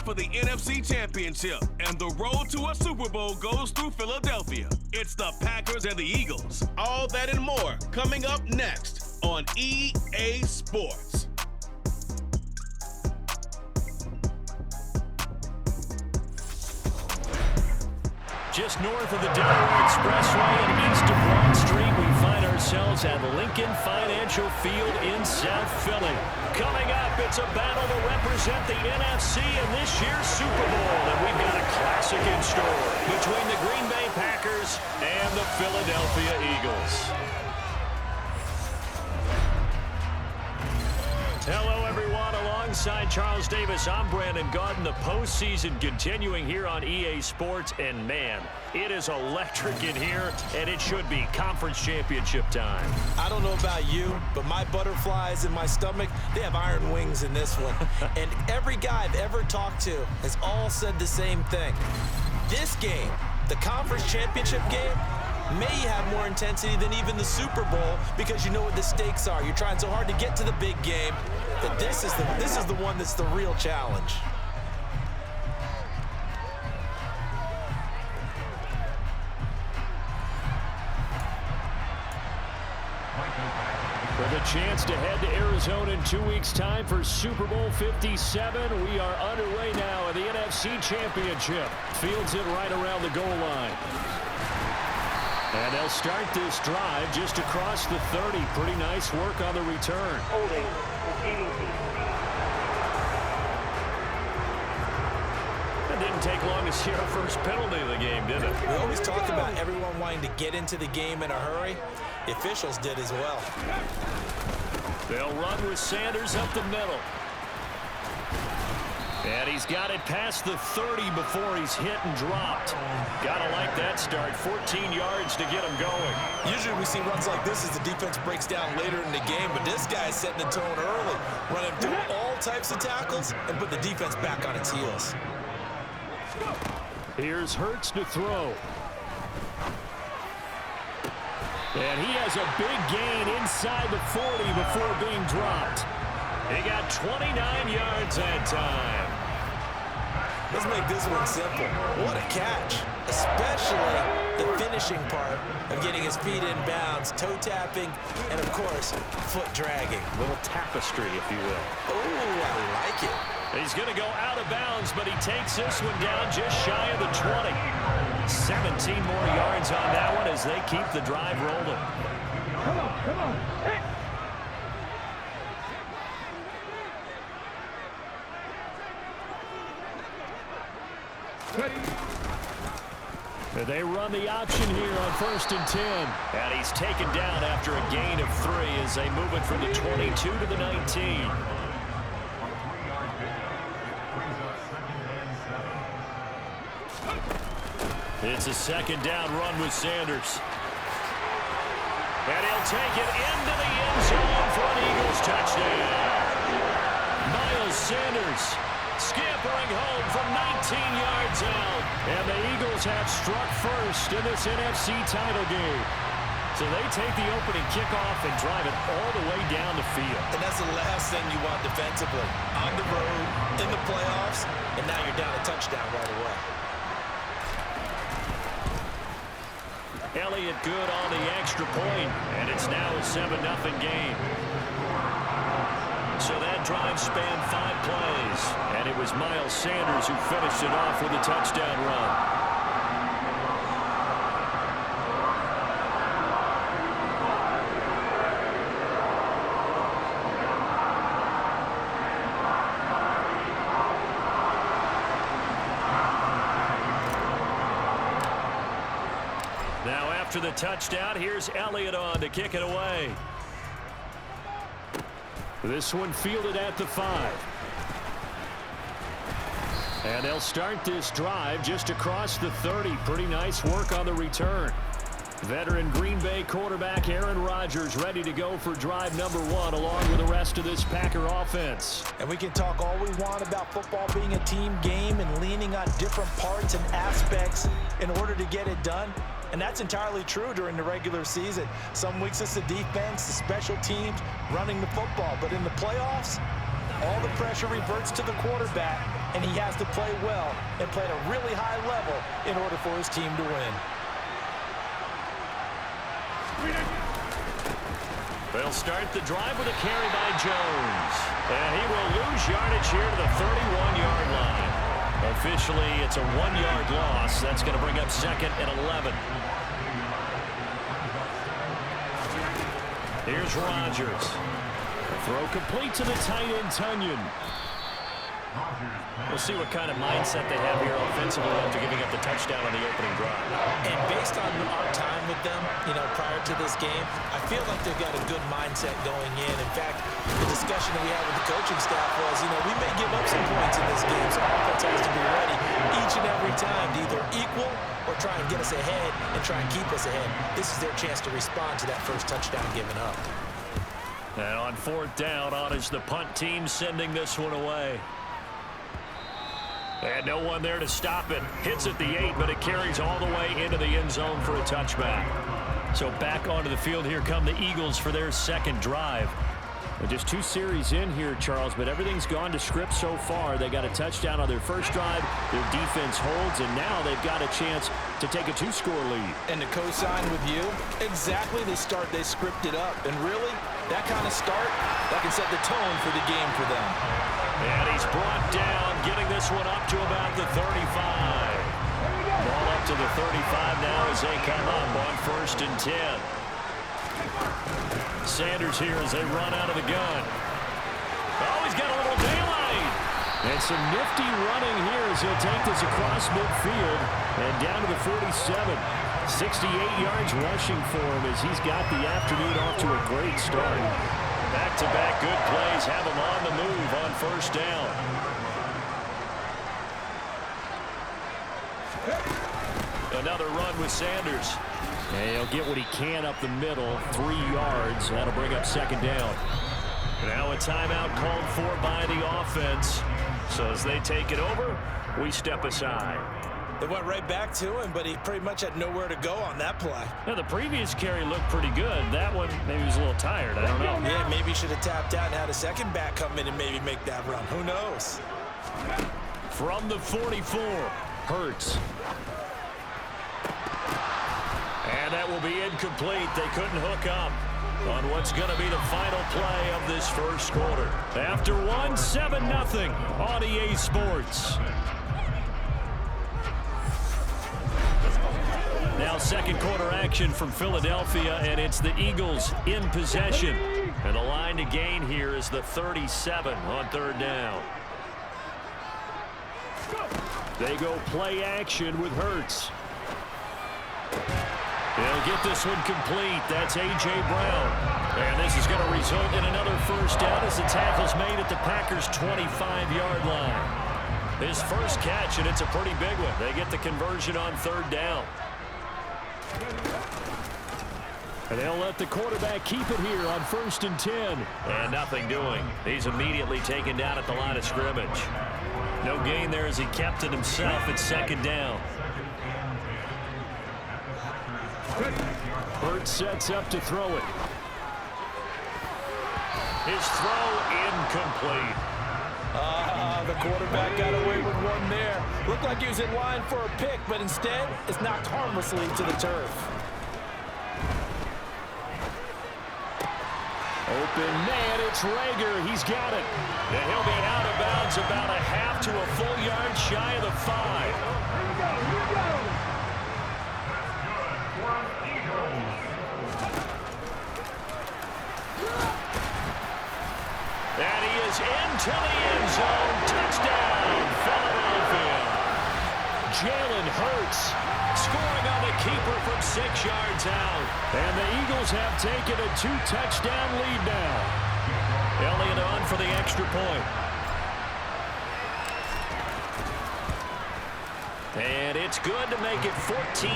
for the NFC Championship, and the road to a Super Bowl goes through Philadelphia. It's the Packers and the Eagles. All that and more coming up next on EA Sports. Just north of the Delaware Expressway and east of Broad Street, we find ourselves at Lincoln Financial Field in South Philly. Coming up, it's a battle to represent the NFC in this year's Super Bowl, and we've got a classic in store between the Green Bay Packers and the Philadelphia Eagles. Hello, everyone. Alongside Charles Davis, I'm Brandon Gaudin. The postseason continuing here on EA Sports, and man, it is electric in here, and it should be conference championship time. I don't know about you, but my butterflies in my stomach, they have iron wings in this one. And every guy I've ever talked to has all said the same thing. This game, the conference championship game, may have more intensity than even the Super Bowl because you know what the stakes are. You're trying so hard to get to the big game that this is the one that's the real challenge. For the chance to head to Arizona in 2 weeks' time for Super Bowl 57, we are underway now in the NFC Championship. Fields it right around the goal line. And they'll start this drive just across the 30. Pretty nice work on the return. It didn't take long to see our first penalty of the game, did it? We always talk about everyone wanting to get into the game in a hurry. The officials did as well. They'll run with Sanders up the middle. And he's got it past the 30 before he's hit and dropped. Gotta like that start. 14 yards to get him going. Usually we see runs like this as the defense breaks down later in the game, but this guy's setting the tone early, running through all types of tackles and put the defense back on its heels. Here's Hurts to throw. And he has a big gain inside the 40 before being dropped. He got 29 yards that time. Let's make this one simple. What a catch, especially the finishing part of getting his feet in bounds, toe tapping, and of course, foot dragging. A little tapestry, if you will. Oh, I like it. He's going to go out of bounds, but he takes this one down just shy of the 20. 17 more yards on that one as they keep the drive rolling. Come on. Hey. They run the option here on 1st and 10. And he's taken down after a gain of 3 as they move it from the 22 to the 19. It's a 2nd down run with Sanders. And he'll take it into the end zone for an Eagles touchdown. Miles Sanders scampering home from 19 yards out. And the Eagles have struck first in this NFC title game. So they take the opening kickoff and drive it all the way down the field. And that's the last thing you want defensively. On the road, in the playoffs, and now you're down a touchdown right away. Elliott good on the extra point, and it's now a 7-0 game. So that drive spanned 5 plays, and it was Miles Sanders who finished it off with a touchdown run. Now after the touchdown, here's Elliott on to kick it away. This one fielded at the 5. And they'll start this drive just across the 30. Pretty nice work on the return. Veteran Green Bay quarterback Aaron Rodgers ready to go for drive number 1 along with the rest of this Packer offense. And we can talk all we want about football being a team game and leaning on different parts and aspects in order to get it done. And that's entirely true during the regular season. Some weeks it's the defense, the special teams, running the football. But in the playoffs, all the pressure reverts to the quarterback. and he has to play well and play at a really high level in order for his team to win. They'll start the drive with a carry by Jones. And he will lose yardage here to the 31-yard line. Officially, it's a 1-yard loss. That's going to bring up 2nd and 11. Here's Rodgers. Throw complete to the tight end, Tunyon. We'll see what kind of mindset they have here offensively after giving up the touchdown on the opening drive. And based on our time with them, prior to this game, I feel like they've got a good mindset going in. In fact, the discussion that we had with the coaching staff was, we may give up some points in this game, so our offense has to be ready each and every time to either equal or try and get us ahead and try and keep us ahead. This is their chance to respond to that first touchdown given up. And on 4th down, on is the punt team sending this one away. And no one there to stop it. Hits at the 8, but it carries all the way into the end zone for a touchback. So back onto the field, here come the Eagles for their second drive. And just 2 series in here, Charles, but everything's gone to script so far. They got a touchdown on their first drive. Their defense holds, and now they've got a chance to take a 2-score lead. And to co-sign with you, exactly the start they scripted up. And really, that kind of start, that can set the tone for the game for them. And he's brought down, getting this one up to about the 35. Ball up to the 35 now as they come up on 1st and 10. Sanders here as they run out of the gun. Oh, he's got a little daylight. And some nifty running here as he'll take this across midfield and down to the 47. 68 yards rushing for him as he's got the afternoon off to a great start. Back-to-back good plays have him on the move on 1st down. Another run with Sanders. And he'll get what he can up the middle, 3 yards. That'll bring up 2nd down. Now a timeout called for by the offense. So as they take it over, we step aside. They went right back to him, but he pretty much had nowhere to go on that play. Now, the previous carry looked pretty good. That one, maybe he was a little tired. I don't know. Yeah, maybe he should have tapped out and had a second back come in and maybe make that run. Who knows? From the 44, Hurts. And that will be incomplete. They couldn't hook up on what's going to be the final play of this first quarter. After one, 7-0 on EA Sports. Now 2nd quarter action from Philadelphia, and it's the Eagles in possession. And the line to gain here is the 37 on 3rd down. They go play action with Hurts. They'll get this one complete. That's A.J. Brown. And this is going to result in another 1st down as the tackle's made at the Packers' 25-yard line. His first catch, and it's a pretty big one. They get the conversion on 3rd down. And they'll let the quarterback keep it here on 1st and 10. And nothing doing. He's immediately taken down at the line of scrimmage. No gain there as he kept it himself at 2nd down. Hurts sets up to throw it. His throw incomplete. The quarterback got away with one there. Looked like he was in line for a pick, but instead it's knocked harmlessly to the turf. Open man, it's Rager. He's got it. And he'll be out of bounds about a half to a full yard shy of the 5. And he is into the end zone. Touchdown, Philadelphia. Jalen Hurts scoring on the keeper from 6 yards out. And the Eagles have taken a 2-touchdown lead now. Elliott on for the extra point. And it's good to make it 14-0.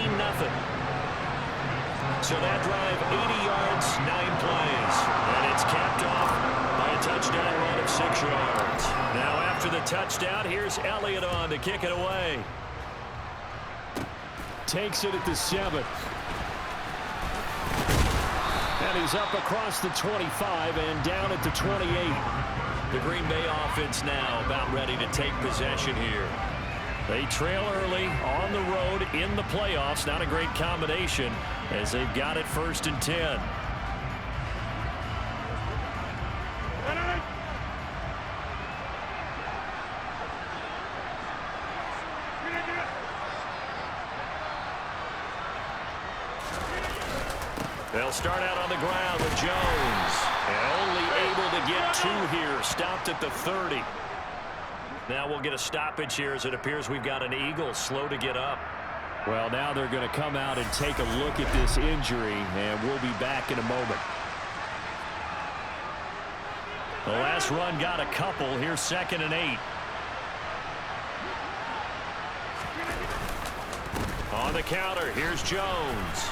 So that drive, 80 yards, 9 plays. And it's capped off by a touchdown run of 6 yards. Now after the touchdown, here's Elliott on to kick it away. Takes it at the 7. And he's up across the 25 and down at the 28. The Green Bay offense now about ready to take possession here. They trail early on the road in the playoffs. Not a great combination as they've got it 1st and 10. They'll start out on the ground with Jones. And only able to get 2 here. Stopped at the 30. Now we'll get a stoppage here as it appears we've got an Eagle slow to get up. Well, now they're going to come out and take a look at this injury, and we'll be back in a moment. The last run got a couple. Here's 2nd and 8. On the counter, here's Jones.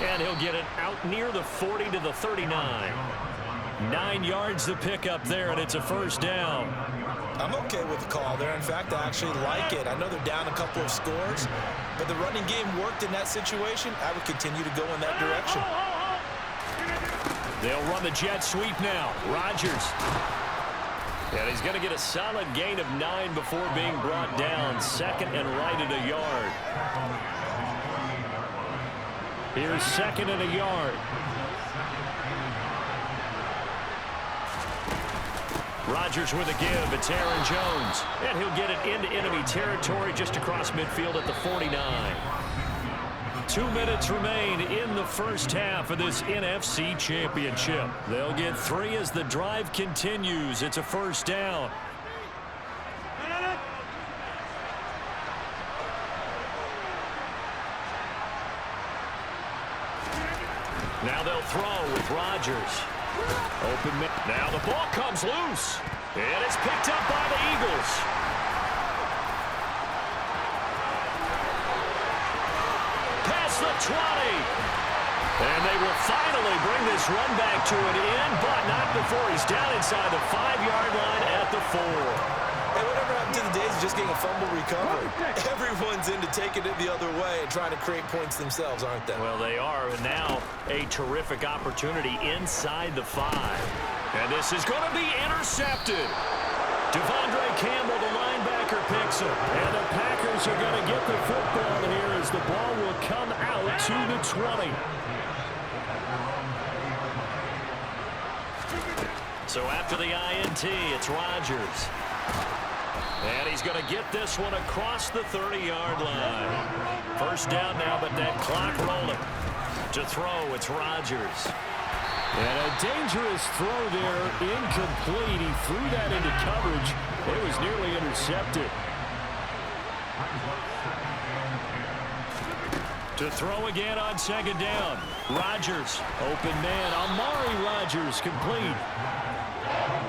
And he'll get it out near the 40 to the 39. 9 yards to pick up there, and it's a 1st down. I'm okay with the call there. In fact, I actually like it. I know they're down a couple of scores, but the running game worked in that situation. I would continue to go in that direction. They'll run the jet sweep now. Rodgers. And he's going to get a solid gain of 9 before being brought down. 2nd and right at a yard. Here's 2nd and a yard. Rodgers with a give. It's Aaron Jones. And he'll get it into enemy territory just across midfield at the 49. 2 minutes remain in the 1st half of this NFC Championship. They'll get 3 as the drive continues. It's a 1st down. Now they'll throw with Rodgers. Open. Now the ball comes loose. And it's picked up by the Eagles. Past the 20. And they will finally bring this run back to an end, but not before he's down inside the 5-yard line at the 4. Hey, whatever happened to the days of just getting a fumble recovery? Everyone's into taking it the other way and trying to create points themselves, aren't they? Well, they are, and now a terrific opportunity inside the 5. And this is going to be intercepted. Devondre Campbell, the linebacker, picks it. And the Packers are going to get the football here as the ball will come out to the 20. So after the INT, it's Rodgers. And he's going to get this one across the 30-yard line. 1st down now, but that clock rolling. To throw, it's Rodgers. And a dangerous throw there, incomplete. He threw that into coverage. It was nearly intercepted. To throw again on 2nd down. Rodgers, open man. Amari Rodgers, complete.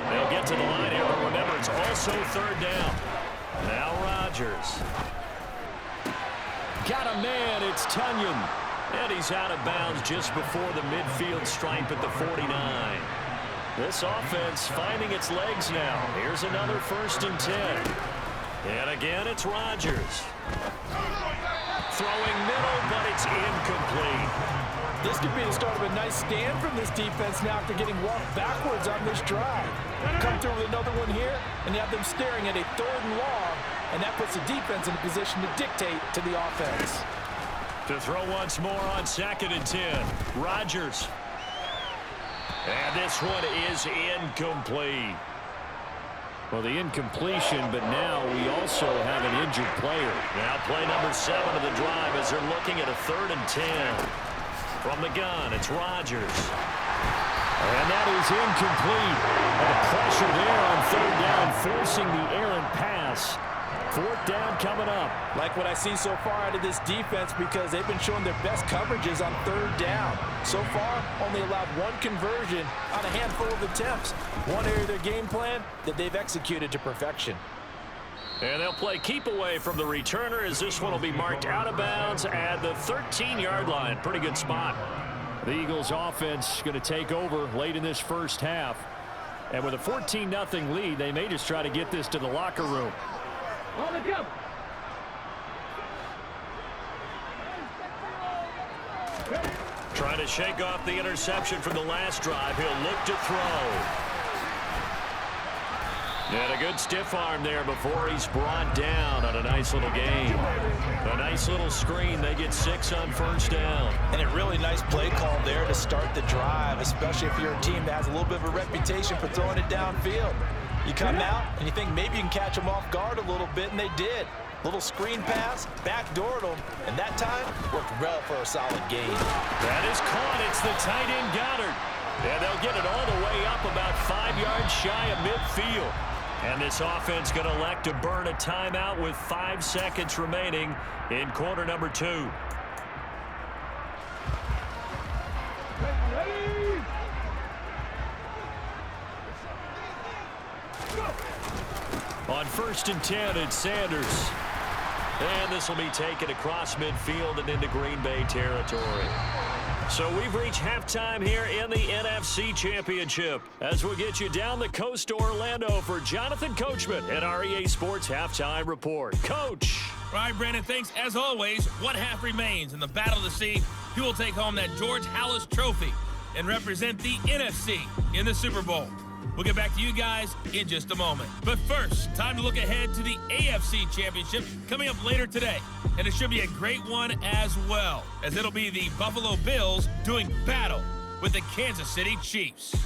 They'll get to the line here, but remember, it's also 3rd down. Now Rodgers. Got a man, it's Tunyon. And he's out of bounds just before the midfield stripe at the 49. This offense finding its legs now. Here's another 1st and 10. And again, it's Rodgers. Throwing middle, but it's incomplete. This could be the start of a nice stand from this defense now after getting walked backwards on this drive. Come through with another one here, and you have them staring at a 3rd and long, and that puts the defense in a position to dictate to the offense. To throw once more on 2nd and 10. Rodgers. And this one is incomplete. Well, the incompletion, but now we also have an injured player. Now play number 7 of the drive as they're looking at a 3rd and 10. From the gun, it's Rodgers. And that is incomplete. And the pressure there on 3rd down, forcing the errant pass. 4th down coming up. Like what I see so far out of this defense because they've been showing their best coverages on 3rd down. So far, only allowed 1 conversion on a handful of attempts. One area of their game plan that they've executed to perfection. And they'll play keep away from the returner as this one will be marked out of bounds at the 13-yard line. Pretty good spot. The Eagles offense going to take over late in this 1st half. And with a 14-0 lead, they may just try to get this to the locker room. Trying to shake off the interception from the last drive. He'll look to throw. And a good stiff arm there before he's brought down on a nice little gain. A nice little screen. They get 6 on first down. And a really nice play call there to start the drive, especially if you're a team that has a little bit of a reputation for throwing it downfield. You come out and you think maybe you can catch them off guard a little bit, and they did. Little screen pass, backdoored them, and that time worked well for a solid gain. That is caught. It's the tight end Goddard. And they'll get it all the way up about 5 yards shy of midfield. And this offense going to elect to burn a timeout with 5 seconds remaining in quarter number 2. On 1st and 10, it's Sanders. And this will be taken across midfield and into Green Bay territory. So we've reached halftime here in the NFC Championship as we get you down the coast to Orlando for Jonathan Coachman and our EA Sports Halftime Report. Coach. All right, Brandon, thanks. As always, one half remains in the battle to see who will take home that George Halas trophy and represent the NFC in the Super Bowl. We'll get back to you guys in just a moment. But first, time to look ahead to the AFC Championship coming up later today. And it should be a great one as well, as it'll be the Buffalo Bills doing battle with the Kansas City Chiefs.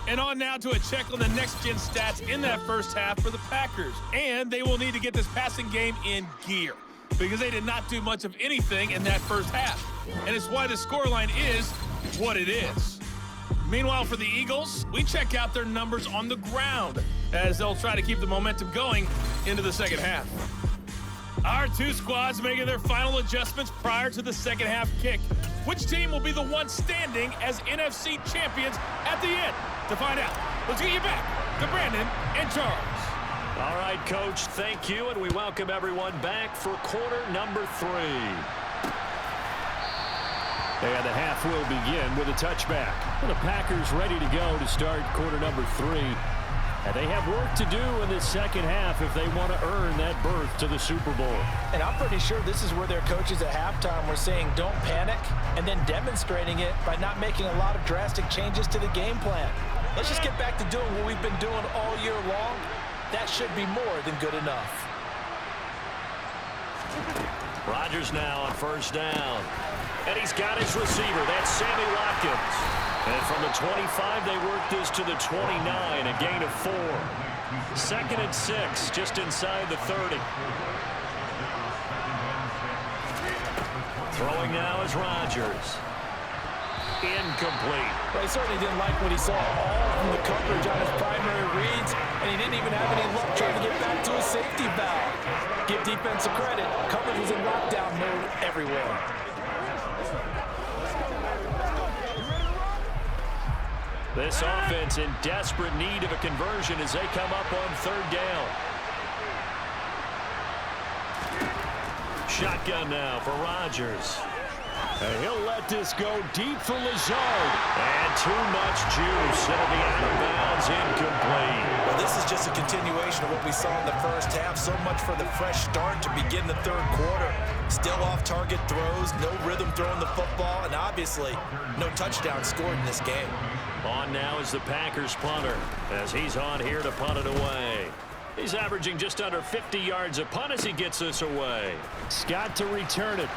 And on now to a check on the next-gen stats in that first half for the Packers. And they will need to get this passing game in gear, because they did not do much of anything in that first half. And it's why the scoreline is what it is. Meanwhile, for the Eagles, we check out their numbers on the ground as they'll try to keep the momentum going into the second half. Our two squads making their final adjustments prior to the second half kick. Which team will be the one standing as NFC champions at the end? To find out, let's get you back to Brandon and Charles. All right, Coach, thank you, and we welcome everyone back for quarter number 3. And the half will begin with a touchback. The Packers ready to go to start quarter number 3. And they have work to do in the second half if they want to earn that berth to the Super Bowl. And I'm pretty sure this is where their coaches at halftime were saying don't panic, and then demonstrating it by not making a lot of drastic changes to the game plan. Let's just get back to doing what we've been doing all year long. That should be more than good enough. Rodgers now on first down. And he's got his receiver. That's Sammy Watkins. And from the 25, they work this to the 29, a gain of 4. 2nd and 6, just inside the 30. Throwing now is Rodgers. Incomplete. Well, he certainly didn't like what he saw all from the coverage on his primary reads, and he didn't even have any luck trying to get back to his safety valve. Give defensive credit. Coverage was in lockdown mode everywhere. This offense in desperate need of a conversion as they come up on 3rd down. Shotgun now for Rodgers. And he'll let this go deep for Lazard. And too much juice. It'll be out of bounds, incomplete. Well, this is just a continuation of what we saw in the first half. So much for the fresh start to begin the 3rd quarter. Still off-target throws, no rhythm throwing the football, and obviously no touchdown scored in this game. On now is the Packers punter as he's on here to punt it away. He's averaging just under 50 yards a punt as he gets this away. Scott to return it.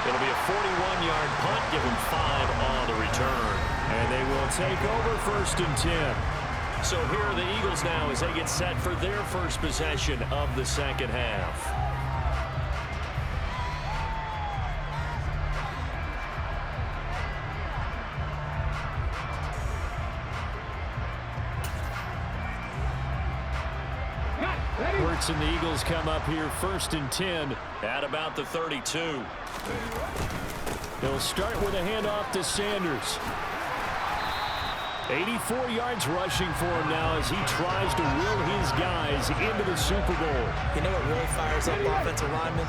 It'll be a 41-yard punt, give him 5 on the return. And they will take over 1st and 10. So here are the Eagles now as they get set for their first possession of the second half. Hurts and the Eagles come up here 1st and 10 at about the 32. He'll start with a handoff to Sanders. 84 yards rushing for him now as he tries to will his guys into the Super Bowl. You know what really fires up offensive linemen?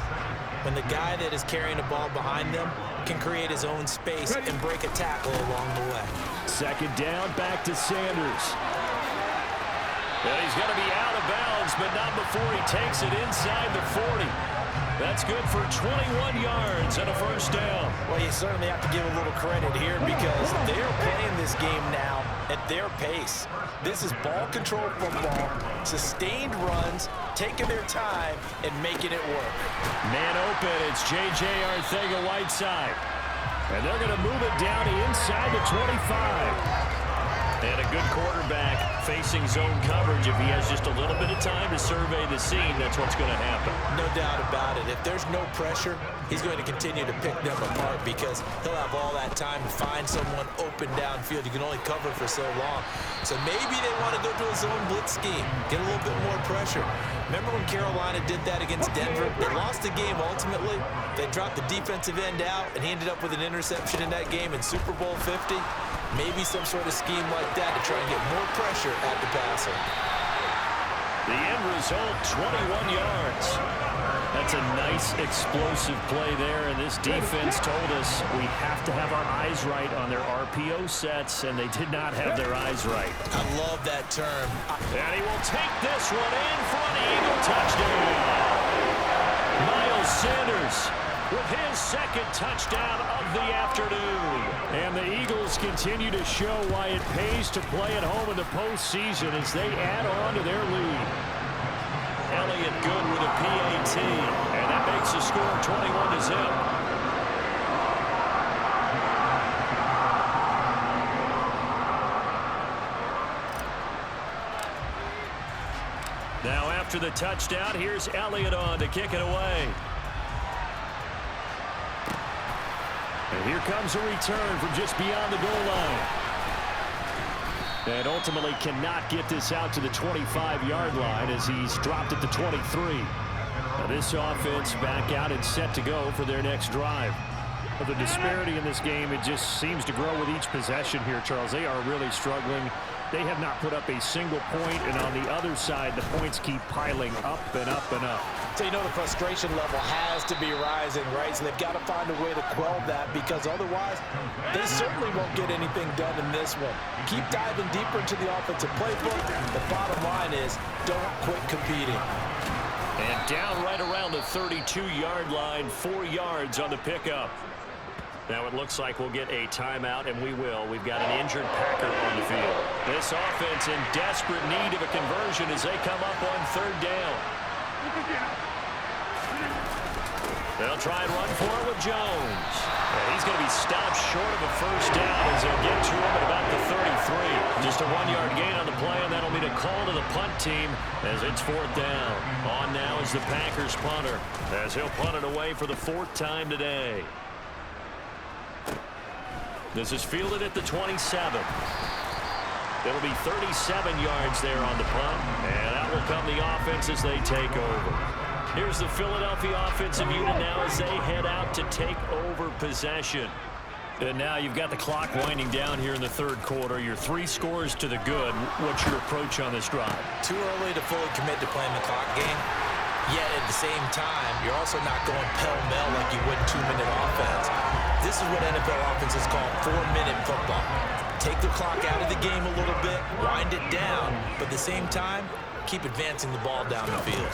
When the guy that is carrying the ball behind them can create his own space and break a tackle along the way. 2nd down, back to Sanders. And he's going to be out of bounds, but not before he takes it inside the 40. That's good for 21 yards and a first down. Well, you certainly have to give a little credit here because they're playing this game now at their pace. This is ball control football, sustained runs, taking their time, and making it work. Man open, it's J.J. Arcega-Whiteside. And they're going to move it down inside the 25. And a good quarterback facing zone coverage. If he has just a little bit of time to survey the scene, that's what's going to happen. No doubt about it. If there's no pressure, he's going to continue to pick them apart because he'll have all that time to find someone open downfield. You can only cover for so long. So maybe they want to go to a zone blitz scheme, get a little bit more pressure. Remember when Carolina did that against Denver? They lost the game ultimately. They dropped the defensive end out, and he ended up with an interception in that game in Super Bowl 50. Maybe some sort of scheme like that to try and get more pressure at the passer. The end result, 21 yards. That's a nice explosive play there, and this defense told us we have to have our eyes right on their RPO sets, and they did not have their eyes right. I love that term. And he will take this one in for an Eagle touchdown. Miles Sanders with his second touchdown of the afternoon. And the Eagles continue to show why it pays to play at home in the postseason as they add on to their lead. Elliott good with a PAT, and that makes the score 21-0. Now after the touchdown, here's Elliott on to kick it away. And here comes a return from just beyond the goal line. And ultimately cannot get this out to the 25-yard line as he's dropped at the 23. Now this offense back out and set to go for their next drive. But the disparity in this game, it just seems to grow with each possession here, Charles. They are really struggling. They have not put up a single point, and on the other side, the points keep piling up and up and up. So you know the frustration level has to be rising, right? So they've got to find a way to quell that because otherwise they certainly won't get anything done in this one. Keep diving deeper into the offensive playbook. The bottom line is don't quit competing. And down right around the 32-yard line, 4 yards on the pickup. Now it looks like we'll get a timeout, and we will. We've got an injured Packer on the field. This offense in desperate need of a conversion as they come up on third down. They'll try and run for it with Jones. And he's going to be stopped short of a first down as they'll get to him at about the 33. Just a 1-yard gain on the play, and that'll be a call to the punt team as it's fourth down. On now is the Packers punter as he'll punt it away for the 4th time today. This is fielded at the 27. It'll be 37 yards there on the punt, and out will come the offense as they take over. Here's the Philadelphia offensive unit now as they head out to take over possession. And now you've got the clock winding down here in the third quarter. You're 3 scores to the good. What's your approach on this drive? Too early to fully commit to playing the clock game. Yet at the same time, you're also not going pell-mell like you would 2-minute offense. This is what NFL offenses call 4-minute football. Take the clock out of the game a little bit, wind it down, but at the same time, keep advancing the ball down the field.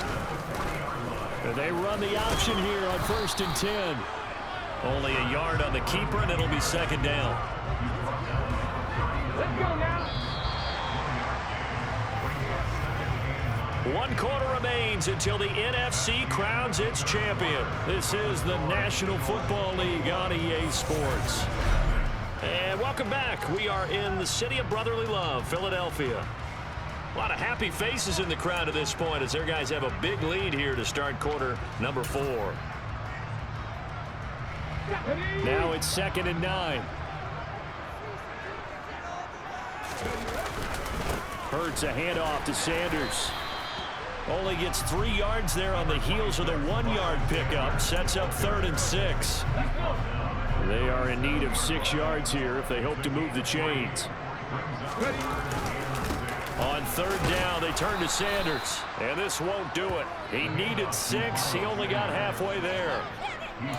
And they run the option here on 1st and 10. Only a yard on the keeper, and it'll be 2nd down. Let's go now. 1 quarter remains until the NFC crowns its champion. This is the National Football League on EA Sports. And welcome back. We are in the city of brotherly love, Philadelphia. A lot of happy faces in the crowd at this point as their guys have a big lead here to start quarter number 4. Now it's 2nd and 9. Hurts a handoff to Sanders. Only gets 3 yards there on the heels of the 1-yard pickup. Sets up 3rd and 6. They are in need of 6 yards here if they hope to move the chains. On 3rd down, they turn to Sanders. And this won't do it. He needed 6. He only got halfway there.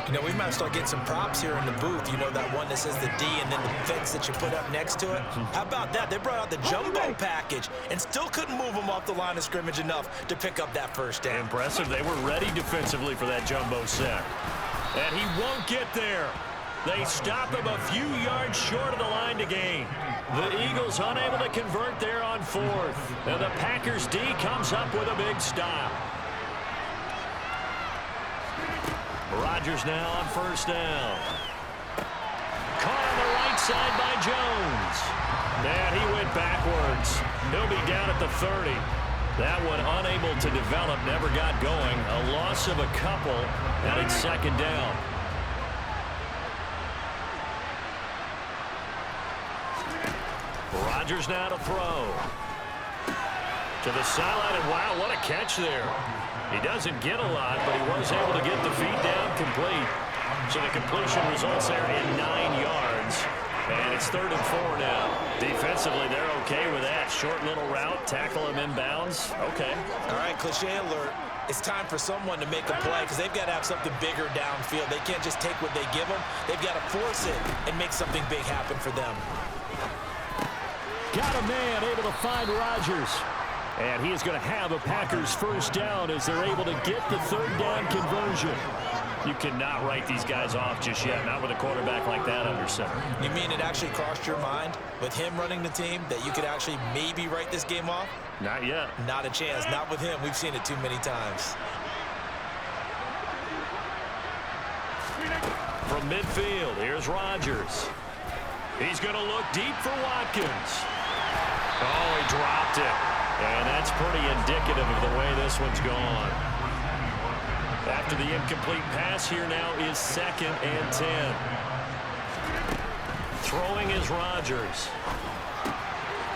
You know, we might start getting some props here in the booth. You know, that one that says the D and then the fence that you put up next to it? How about that? They brought out the jumbo package and still couldn't move them off the line of scrimmage enough to pick up that first down. Impressive. They were ready defensively for that jumbo sack. And he won't get there. They stop him a few yards short of the line to gain. The Eagles unable to convert there on fourth. And the Packers D comes up with a big stop. Rodgers now on first down. Caught on the right side by Jones. And he went backwards. He'll be down at the 30. That one unable to develop, never got going. A loss of a couple, and it's second down. Rodgers now to throw. To the sideline, and wow, what a catch there. He doesn't get a lot, but he was able to get the feet down complete. So the completion results there in 9 yards. And it's 3rd and 4 now. Defensively, they're okay with that. Short little route, tackle him inbounds. Okay. All right, cliche alert. It's time for someone to make a play because they've got to have something bigger downfield. They can't just take what they give them. They've got to force it and make something big happen for them. Got a man able to find Rodgers. And he is going to have a Packers first down as they're able to get the 3rd down conversion. You cannot write these guys off just yet, not with a quarterback like that under center. You mean it actually crossed your mind with him running the team that you could actually maybe write this game off? Not yet. Not a chance. Not with him. We've seen it too many times. From midfield, here's Rodgers. He's going to look deep for Watkins. Oh, he dropped it. And that's pretty indicative of the way this one's gone. After the incomplete pass, here now is 2nd and 10. Throwing is Rodgers.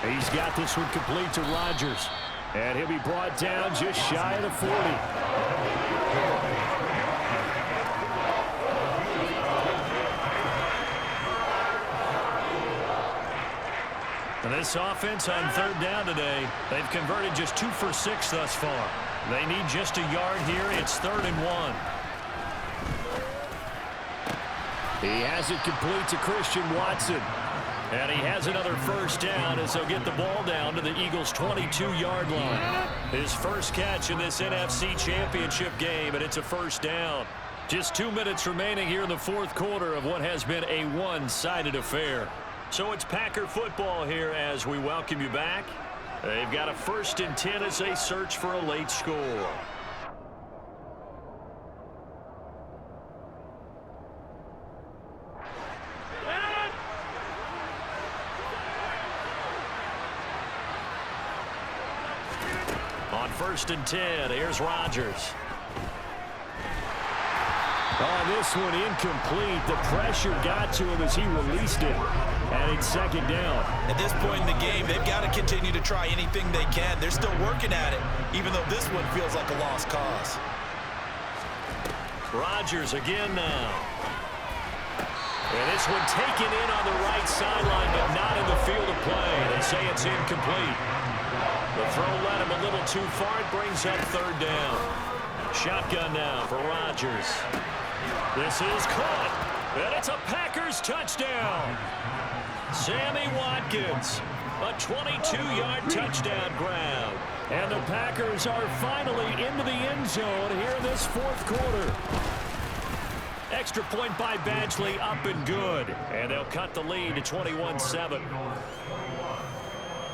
He's got this one complete to Rodgers. And he'll be brought down just shy of the 40. And this offense on 3rd down today, they've converted just 2 for 6 thus far. They need just a yard here. It's 3rd and 1. He has it complete to Christian Watson. And he has another first down as they'll get the ball down to the Eagles' 22-yard line. His first catch in this NFC Championship game, and it's a first down. Just 2 minutes remaining here in the 4th quarter of what has been a one-sided affair. So it's Packer football here as we welcome you back. They've got a 1st and 10 as they search for a late score. On 1st and 10, here's Rodgers. Oh, this one incomplete. The pressure got to him as he released it. And it's 2nd down. At this point in the game, they've got to continue to try anything they can. They're still working at it, even though this one feels like a lost cause. Rodgers again now. And this one taken in on the right sideline, but not in the field of play. They say it's incomplete. The throw led him a little too far. It brings up 3rd down. Shotgun now for Rodgers. This is caught, and it's a Packers touchdown. Sammy Watkins, a 22-yard touchdown grab. And the Packers are finally into the end zone here in this 4th quarter. Extra point by Badgley, up and good. And they'll cut the lead to 21-7.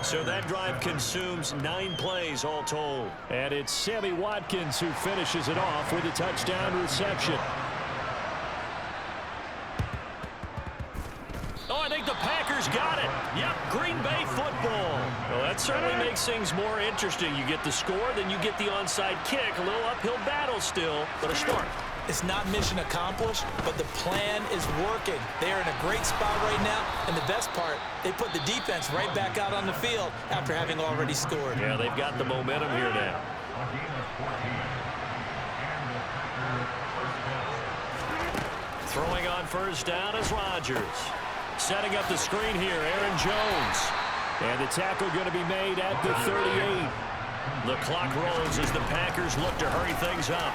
So that drive consumes 9 plays all told. And it's Sammy Watkins who finishes it off with a touchdown reception. Oh, I think the Packers got it. Yep, Green Bay football. Well, that certainly makes things more interesting. You get the score, then you get the onside kick. A little uphill battle still, but a start. It's not mission accomplished, but the plan is working. They are in a great spot right now, and the best part, they put the defense right back out on the field after having already scored. Yeah, they've got the momentum here now. Throwing on first down is Rodgers. Setting up the screen here, Aaron Jones. And the tackle going to be made at the 38. The clock rolls as the Packers look to hurry things up.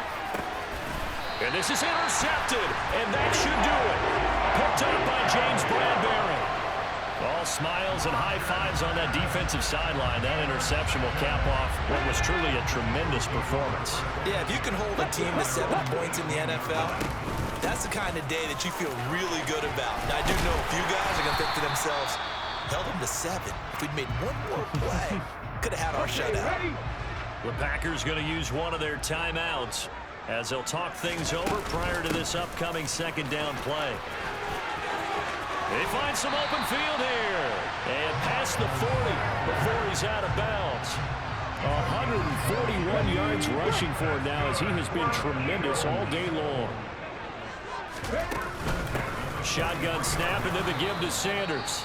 And this is intercepted, and that should do it. Picked up by James Bradbury. All smiles and high fives on that defensive sideline. That interception will cap off what was truly a tremendous performance. Yeah, if you can hold a team to 7 points in the NFL, that's the kind of day that you feel really good about. Now, I do know a few guys are going to think to themselves, held them to 7. If we'd made one more play, could have had our shutout. The Packers going to use one of their timeouts as they'll talk things over prior to this upcoming second down play. They find some open field here. And past the 40 before he's out of bounds. 141 yards rushing for him now as he has been tremendous all day long. Shotgun snap and then the give to Sanders.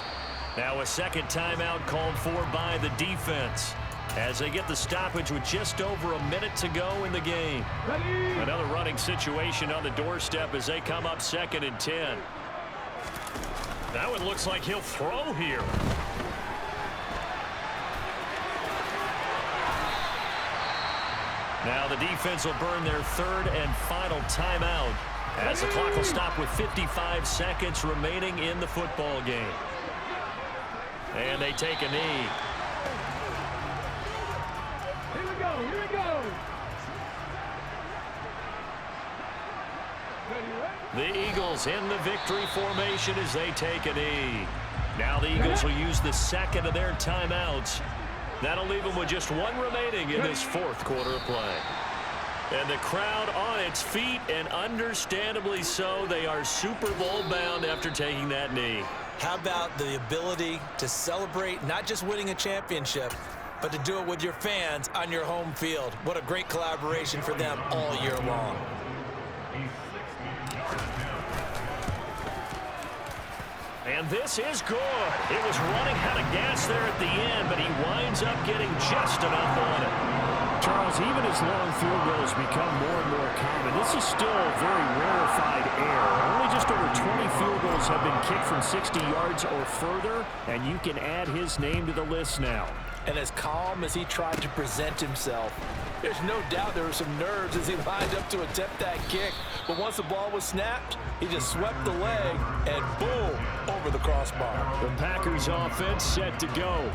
Now a second timeout called for by the defense as they get the stoppage with just over a minute to go in the game. Another running situation on the doorstep as they come up 2nd and 10. Now it looks like he'll throw here. Now the defense will burn their 3rd and final timeout as the clock will stop with 55 seconds remaining in the football game. And they take a knee. Here we go, here we go. The Eagles in the victory formation as they take a knee. Now the Eagles will use the 2nd of their timeouts. That'll leave them with just 1 remaining in this 4th quarter of play. And the crowd on its feet, and understandably so. They are Super Bowl bound after taking that knee. How about the ability to celebrate not just winning a championship, but to do it with your fans on your home field? What a great collaboration for them all year long. And this is good. It was running out of gas there at the end, but he winds up getting just enough on it. Charles, even as long field goals become more and more common, this is still a very rarefied air. Only just over 20 field goals have been kicked from 60 yards or further, and you can add his name to the list now. And as calm as he tried to present himself, there's no doubt there were some nerves as he lined up to attempt that kick. But once the ball was snapped, he just swept the leg and boom, over the crossbar. The Packers offense set to go.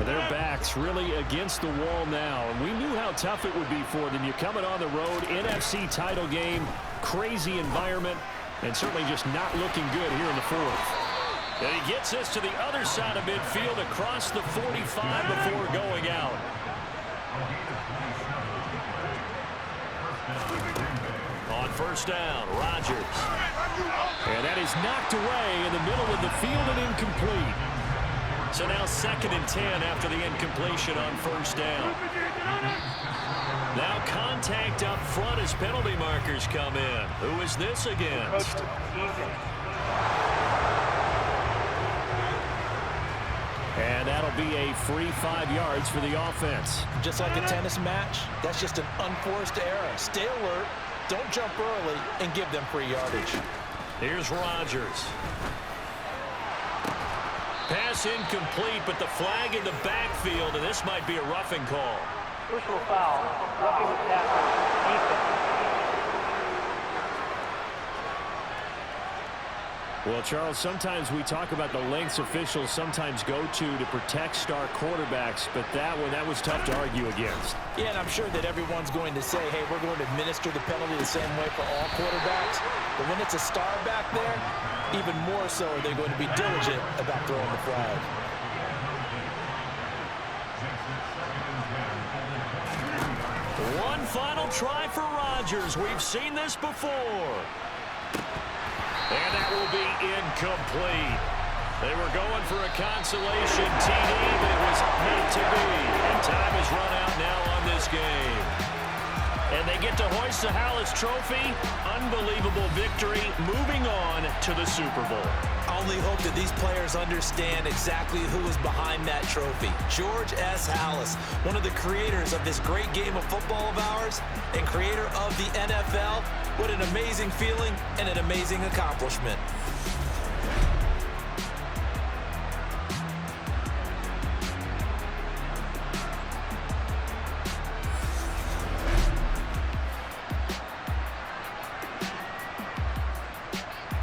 Their backs really against the wall now. And we knew how tough it would be for them. You're coming on the road, NFC title game, crazy environment, and certainly just not looking good here in the 4th. And he gets this to the other side of midfield across the 45 before going out. On 1st down, Rodgers. And that is knocked away in the middle of the field and incomplete. So now 2nd and 10 after the incompletion on 1st down. Now contact up front as penalty markers come in. Who is this against? And that'll be a free 5 yards for the offense. Just like a tennis match, that's just an unforced error. Stay alert, don't jump early, and give them free yardage. Here's Rodgers. Pass incomplete, but the flag in the backfield, and this might be a roughing call. Personal foul, roughing the tackle, defense. Well, Charles, sometimes we talk about the lengths officials sometimes go to protect star quarterbacks, but that was tough to argue against. Yeah, and I'm sure that everyone's going to say, hey, we're going to administer the penalty the same way for all quarterbacks. But when it's a star back there, even more so are they going to be diligent about throwing the flag. One final try for Rodgers. We've seen this before. And that will be incomplete. They were going for a consolation TD, but it was meant to be. And time has run out now on this game. And they get to hoist the Hallis Trophy. Unbelievable victory, moving on to the Super Bowl. I only hope that these players understand exactly who is behind that trophy. George S. Hallis, one of the creators of this great game of football of ours and creator of the NFL. What an amazing feeling and an amazing accomplishment.